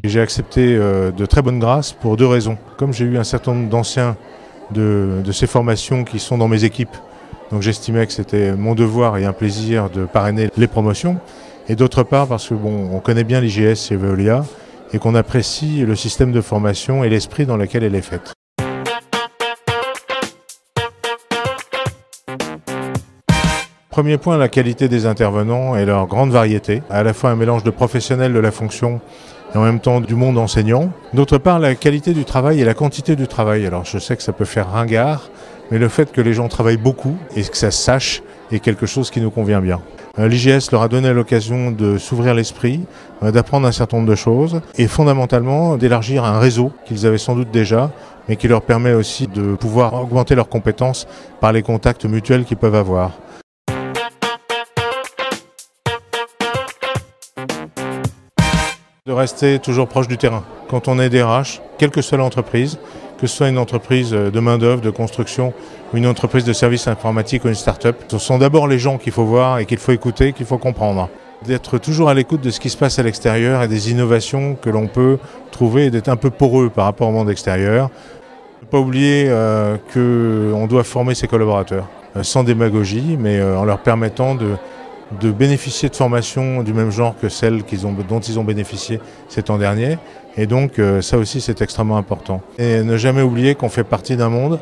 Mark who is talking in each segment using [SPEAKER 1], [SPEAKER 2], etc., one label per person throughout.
[SPEAKER 1] J'ai accepté de très bonne grâce pour deux raisons. Comme j'ai eu un certain nombre d'anciens de ces formations qui sont dans mes équipes, donc j'estimais que c'était mon devoir et un plaisir de parrainer les promotions. Et d'autre part parce que on connaît bien l'IGS et Veolia et qu'on apprécie le système de formation et l'esprit dans lequel elle est faite. Premier point, la qualité des intervenants et leur grande variété, à la fois un mélange de professionnels de la fonction et en même temps du monde enseignant. D'autre part, la qualité du travail et la quantité du travail. Alors je sais que ça peut faire ringard, mais le fait que les gens travaillent beaucoup et que ça se sache est quelque chose qui nous convient bien. L'IGS leur a donné l'occasion de s'ouvrir l'esprit, d'apprendre un certain nombre de choses et fondamentalement d'élargir un réseau qu'ils avaient sans doute déjà, mais qui leur permet aussi de pouvoir augmenter leurs compétences par les contacts mutuels qu'ils peuvent avoir. De rester toujours proche du terrain. Quand on est DRH, quelle que soit l'entreprise, que ce soit une entreprise de main-d'œuvre, de construction, ou une entreprise de services informatiques ou une start-up, ce sont d'abord les gens qu'il faut voir et qu'il faut écouter, qu'il faut comprendre. D'être toujours à l'écoute de ce qui se passe à l'extérieur et des innovations que l'on peut trouver et d'être un peu poreux par rapport au monde extérieur. Ne pas oublier qu'on doit former ses collaborateurs, sans démagogie, mais en leur permettant de bénéficier de formations du même genre que celles dont ils ont bénéficié ces temps derniers. Et donc ça aussi c'est extrêmement important. Et ne jamais oublier qu'on fait partie d'un monde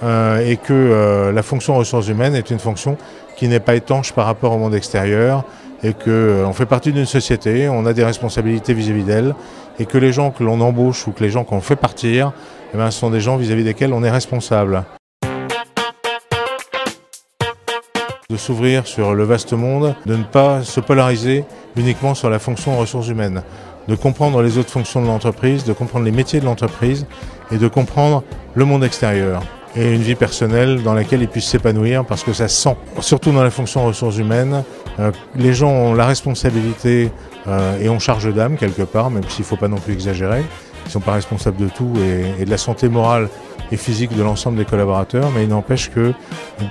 [SPEAKER 1] et que la fonction ressources humaines est une fonction qui n'est pas étanche par rapport au monde extérieur et qu'on fait partie d'une société, on a des responsabilités vis-à-vis d'elle et que les gens que l'on embauche ou que les gens qu'on fait partir, eh bien, ce sont des gens vis-à-vis desquels on est responsable. De s'ouvrir sur le vaste monde, de ne pas se polariser uniquement sur la fonction ressources humaines, de comprendre les autres fonctions de l'entreprise, de comprendre les métiers de l'entreprise et de comprendre le monde extérieur et une vie personnelle dans laquelle ils puissent s'épanouir parce que ça se sent. Surtout dans la fonction ressources humaines, les gens ont la responsabilité et ont charge d'âme quelque part, même s'il ne faut pas non plus exagérer. Ils ne sont pas responsables de tout et de la santé morale et physique de l'ensemble des collaborateurs, mais il n'empêche que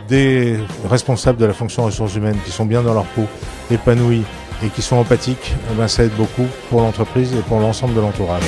[SPEAKER 1] des responsables de la fonction ressources humaines qui sont bien dans leur peau, épanouis et qui sont empathiques, ça aide beaucoup pour l'entreprise et pour l'ensemble de l'entourage.